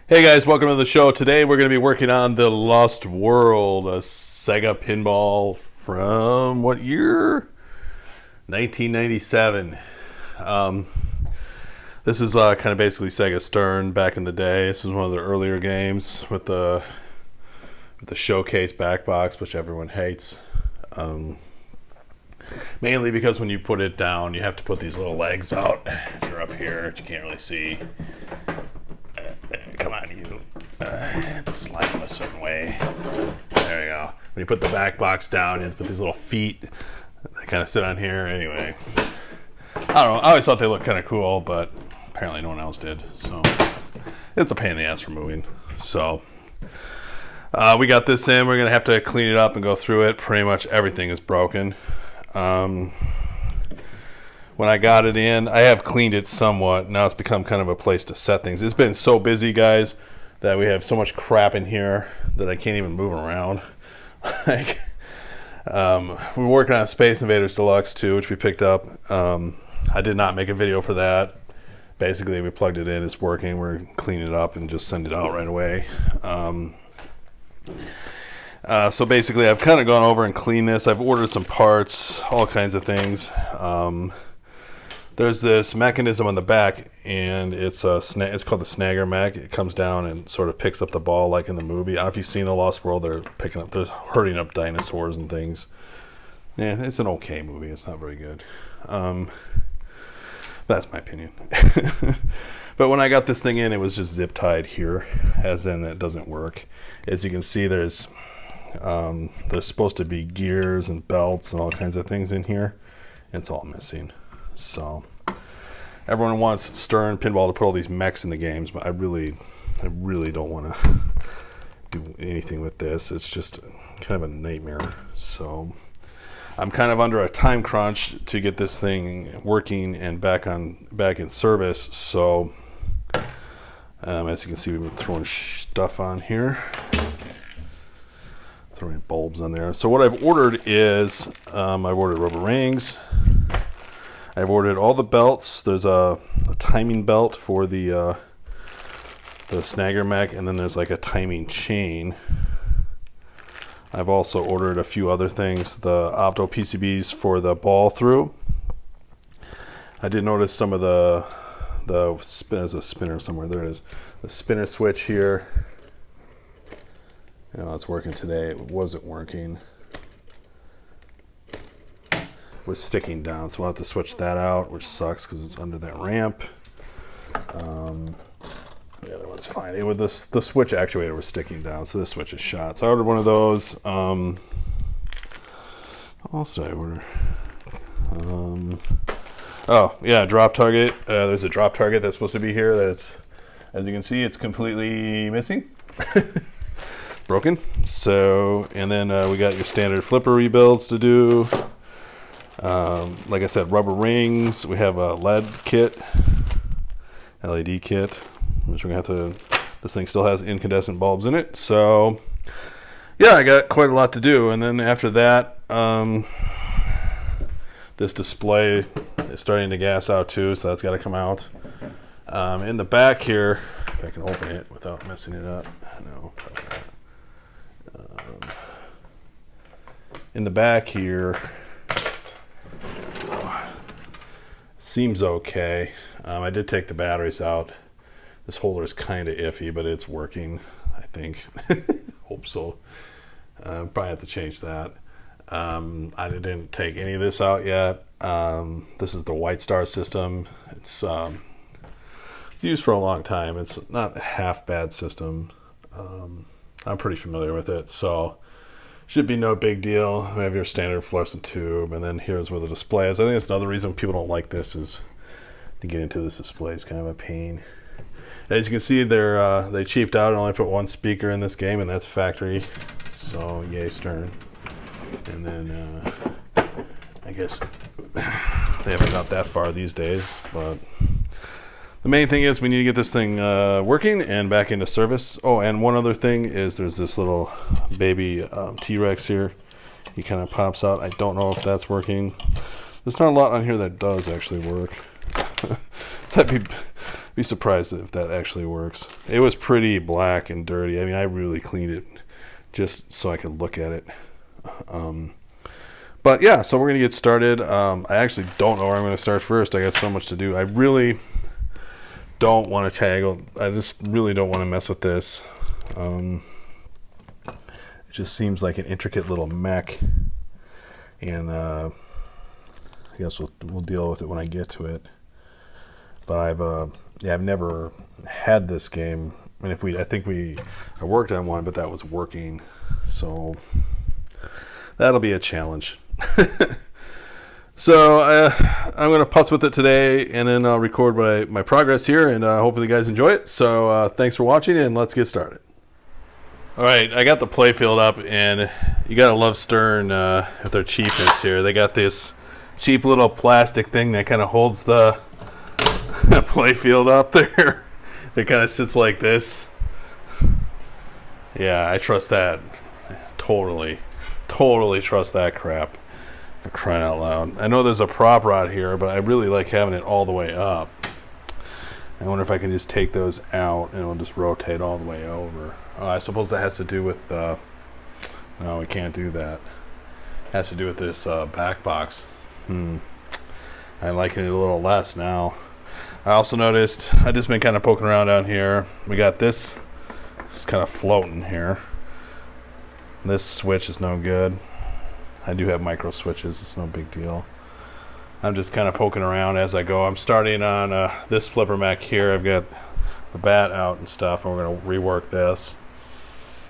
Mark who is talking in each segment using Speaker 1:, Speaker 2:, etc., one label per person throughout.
Speaker 1: Hey guys, welcome to the show. Today we're going to be working on the Lost World, a Sega pinball from what year? 1997. Um, this is kind of basically Sega Stern back in the day. This is one of the earlier games with the showcase back box, which everyone hates. Mainly because when you put it down, you have to put these little legs out. They're up here, which you can't really see. Come on, you. Have to slide them a certain way. There you go. When you put the back box down, you have to put these little feet that kind of sit on here. Anyway, I don't know. I always thought they looked kind of cool, but apparently no one else did. So it's a pain in the ass for moving. So we got this in. We're going to have to clean it up and go through it. Pretty much everything is broken. When I got it in, I have cleaned it somewhat. Now it's become kind of a place to set things. It's been so busy, guys, that we have so much crap in here that I can't even move around. We're working on Space Invaders Deluxe too, which we picked up. I did not make a video for that. Basically, we plugged it in. It's working. We're cleaning it up and just send it out right away. So basically, I've kind of gone over and cleaned this. I've ordered some parts, all kinds of things. There's this mechanism on the back, and it's called the Snagger Mech. It comes down and sort of picks up the ball like in the movie. I don't know if you've seen The Lost World. They're herding up dinosaurs and things. Yeah, it's an okay movie. It's not very good. That's my opinion. But when I got this thing in, it was just zip tied here, as in it doesn't work. As you can see, there's supposed to be gears and belts and all kinds of things in here. It's all missing. So everyone wants Stern Pinball to put all these mechs in the games, but I really don't want to do anything with this. It's just kind of a nightmare. So I'm kind of under a time crunch to get this thing working and back in service. So as you can see, we've been throwing stuff on here. Throwing bulbs on there. So what I've ordered is I've ordered rubber rings. I've ordered all the belts. There's a timing belt for the Snagger Mech, and then there's like a timing chain. I've also ordered a few other things. The opto PCBs for the ball through. I did notice some of there's a spinner somewhere. There it is. The spinner switch here. It's working today. It wasn't working. It was sticking down, so we'll have to switch that out, which sucks because it's under that ramp. The other one's fine. The switch actuator was sticking down, so this switch is shot. So I ordered one of those. What else did I order? Drop target. There's a drop target that's supposed to be here. That's, as you can see, it's completely missing. Broken. So, and then we got your standard flipper rebuilds to do. Like I said, rubber rings. We have a LED kit, which we're gonna have to. This thing still has incandescent bulbs in it. So, yeah, I got quite a lot to do. And then after that, this display is starting to gas out too, so that's got to come out. In the back here, if I can open it without messing it up. No. In the back here, seems okay. I did take the batteries out. This holder is kind of iffy, but it's working, I think. Hope so. Probably have to change that. I didn't take any of this out yet. This is the White Star system. It's used for a long time. It's not a half bad system. I'm pretty familiar with it, so should be no big deal. We have your standard fluorescent tube, and then here's where the display is. I think that's another reason people don't like this, is to get into this display is kind of a pain. As you can see, they cheaped out and only put one speaker in this game, and that's factory. So yay, Stern. And then I guess they haven't got that far these days, but the main thing is we need to get this thing working and back into service. Oh, and one other thing is there's this little baby T-Rex here. He kind of pops out. I don't know if that's working. There's not a lot on here that does actually work. So I'd be surprised if that actually works. It was pretty black and dirty. I mean, I really cleaned it just so I could look at it. But yeah, so we're going to get started. I actually don't know where I'm going to start first. I got so much to do. I really don't want to taggle. I just really don't want to mess with this. It just seems like an intricate little mech. And I guess we'll deal with it when I get to it. But I've never had this game. And I worked on one, but that was working. So that'll be a challenge. So I'm going to putz with it today, and then I'll record my progress here, and hopefully you guys enjoy it. So thanks for watching, and let's get started. All right, I got the playfield up, and you got to love Stern with their cheapness here. They got this cheap little plastic thing that kind of holds the playfield up there. It kind of sits like this. Yeah, I trust that. Totally trust that crap. For crying out loud. I know there's a prop rod here, but I really like having it all the way up. I wonder if I can just take those out and it'll just rotate all the way over. Oh, I suppose that has to do with no, we can't do that. It has to do with this back box. I'm liking it a little less now. I also noticed, I've just been kind of poking around down here. We got this. It's kind of floating here. This switch is no good. I do have micro switches. It's no big deal. I'm just kind of poking around as I go. I'm starting on this flipper mech here. I've got the bat out and stuff, and we're going to rework this.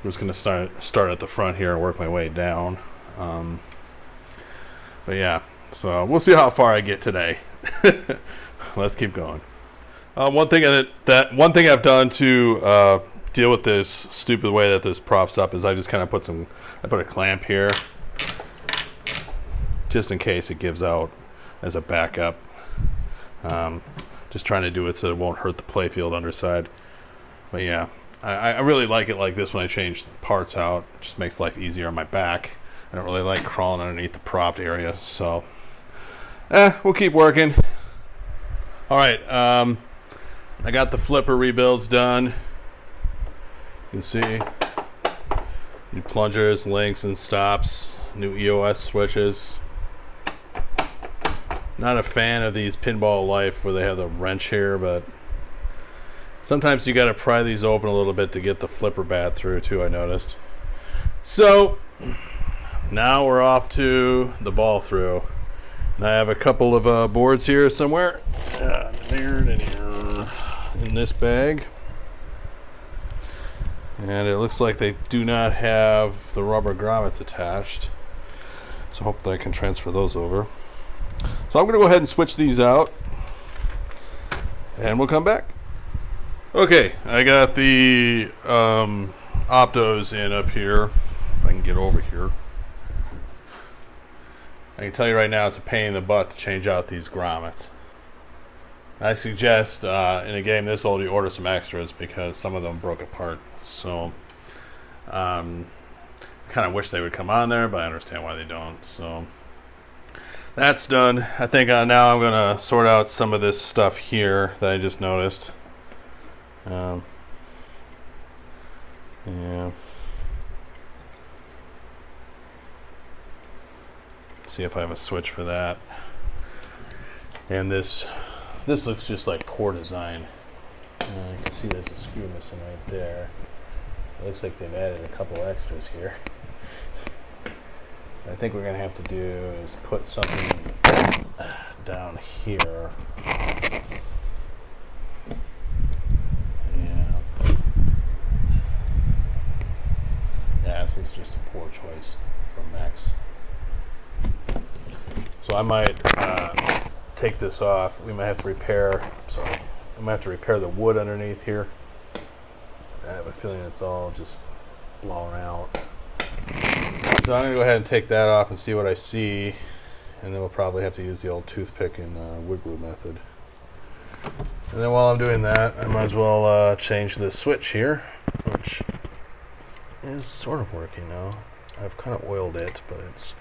Speaker 1: I'm just going to start at the front here and work my way down. But yeah, so we'll see how far I get today. Let's keep going. One thing I've done to deal with this stupid way that this props up is I just kind of put a clamp here, just in case it gives out as a backup. Just trying to do it so it won't hurt the playfield underside. But yeah, I really like it like this when I change parts out. It just makes life easier on my back. I don't really like crawling underneath the propped area, so we'll keep working. All right, I got the flipper rebuilds done. You can see new plungers, links, and stops, new EOS switches. Not a fan of these Pinball Life where they have the wrench here, but sometimes you got to pry these open a little bit to get the flipper bat through too, I noticed. So now we're off to the ball through. And I have a couple of boards here somewhere. In this bag. And it looks like they do not have the rubber grommets attached. So hopefully I can transfer those over. So I'm going to go ahead and switch these out. And we'll come back. Okay, I got the Optos in up here. If I can get over here. I can tell you right now it's a pain in the butt to change out these grommets. I suggest in a game this old you order some extras because some of them broke apart. So kind of wish they would come on there, but I understand why they don't. So that's done. I think now I'm going to sort out some of this stuff here that I just noticed. Yeah. See if I have a switch for that. And this looks just like core design. You can see there's a screw missing right there. It looks like they've added a couple extras here. I think what we're gonna have to do is put something down here. Yeah, this is just a poor choice from Max. So I might take this off. We might have to repair. I might have to repair the wood underneath here. I have a feeling it's all just blown out. So I'm gonna go ahead and take that off and see what I see, and then we'll probably have to use the old toothpick and wood glue method. And then while I'm doing that, I might as well change this switch here, which is sort of working now. I've kind of oiled it, but it's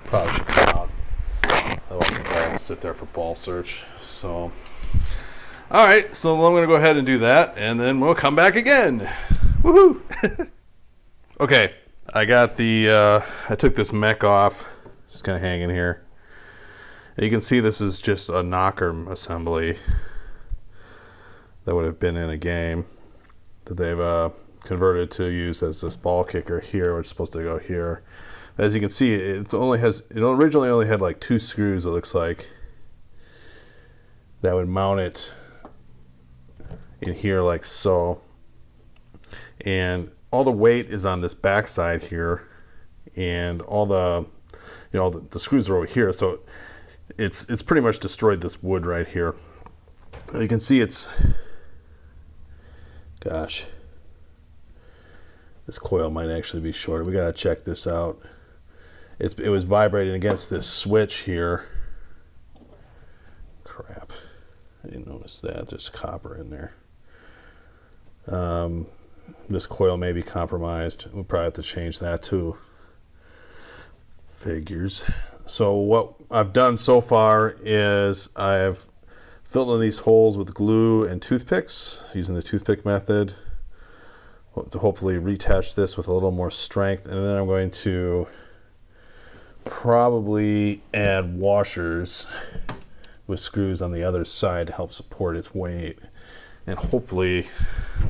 Speaker 1: probably should come out. sit there for ball search. So, all right, so I'm going to go ahead and do that, and then we'll come back again. Woohoo! Okay, I got I took this mech off, just kind of hanging here. And you can see this is just a knocker assembly that would have been in a game that they've converted to use as this ball kicker here, which is supposed to go here. As you can see, it originally only had like 2 screws, it looks like, that would mount it in here like so. And all the weight is on this back side here, and all the the screws are over here, so it's pretty much destroyed this wood right here. You can see gosh, this coil might actually be shorted. We gotta check this out. It was vibrating against this switch here. Crap, I didn't notice that. There's copper in there. This coil may be compromised. We'll probably have to change that too. Figures. So what I've done so far is I've filled in these holes with glue and toothpicks using the toothpick method to hopefully reattach this with a little more strength, and then I'm going to probably add washers with screws on the other side to help support its weight, and hopefully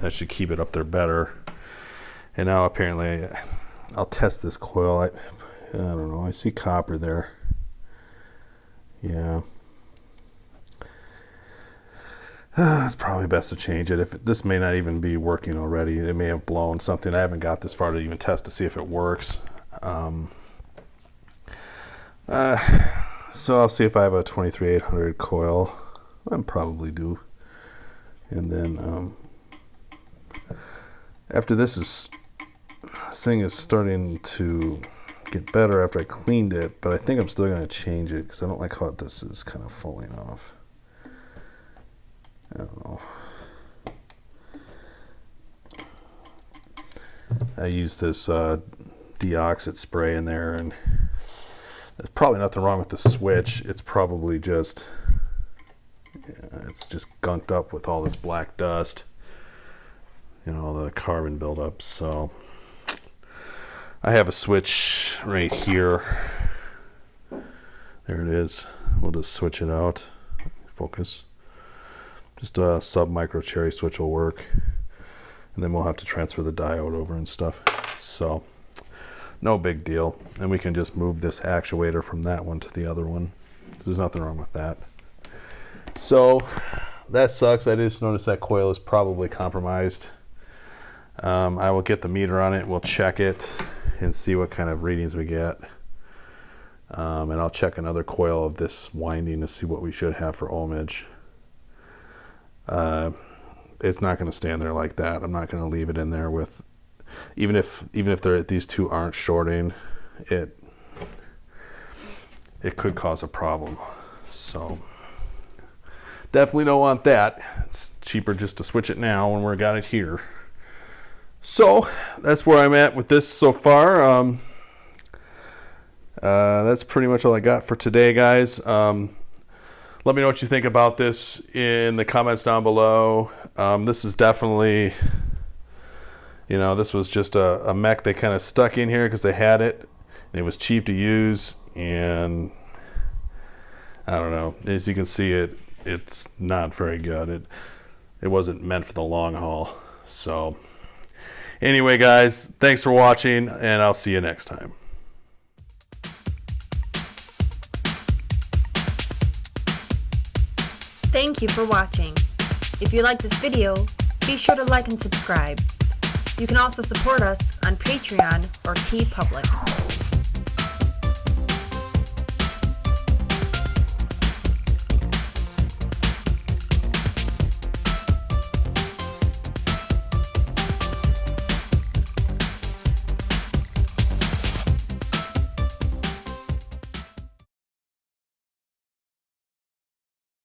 Speaker 1: that should keep it up there better. And now apparently I'll test this coil. I don't know, I see copper there. Yeah, it's probably best to change it. This may not even be working already. It may have blown something. I haven't got this far to even test to see if it works. So I'll see if I have a 23800 coil. I probably do. And then after this thing is starting to get better after I cleaned it, but I think I'm still going to change it because I don't like how this is kind of falling off. I don't know. I used this deoxit spray in there, and there's probably nothing wrong with the switch. It's probably just, it's just gunked up with all this black dust, the carbon buildup. So I have a switch right here. There it is. We'll just switch it out. Focus. Just a sub-micro cherry switch will work. And then we'll have to transfer the diode over and stuff. So no big deal. And we can just move this actuator from that one to the other one. There's nothing wrong with that. So that sucks. I just noticed that coil is probably compromised. I will get the meter on it. We'll check it and see what kind of readings we get. And I'll check another coil of this winding to see what we should have for ohmage. It's not going to stand there like that. I'm not going to leave it in there with, even if these two aren't shorting, it could cause a problem. So definitely don't want that. It's cheaper just to switch it now when we've got it here. So that's where I'm at with this so far. That's pretty much all I got for today, guys. Let me know what you think about this in the comments down below. This is definitely, this was just a mech they kind of stuck in here because they had it, and it was cheap to use, and I don't know. As you can see, it's not very good. It wasn't meant for the long haul. So anyway, guys, thanks for watching, and I'll see you next time.
Speaker 2: Thank you for watching. If you like this video, be sure to like and subscribe. You can also support us on Patreon or TeePublic.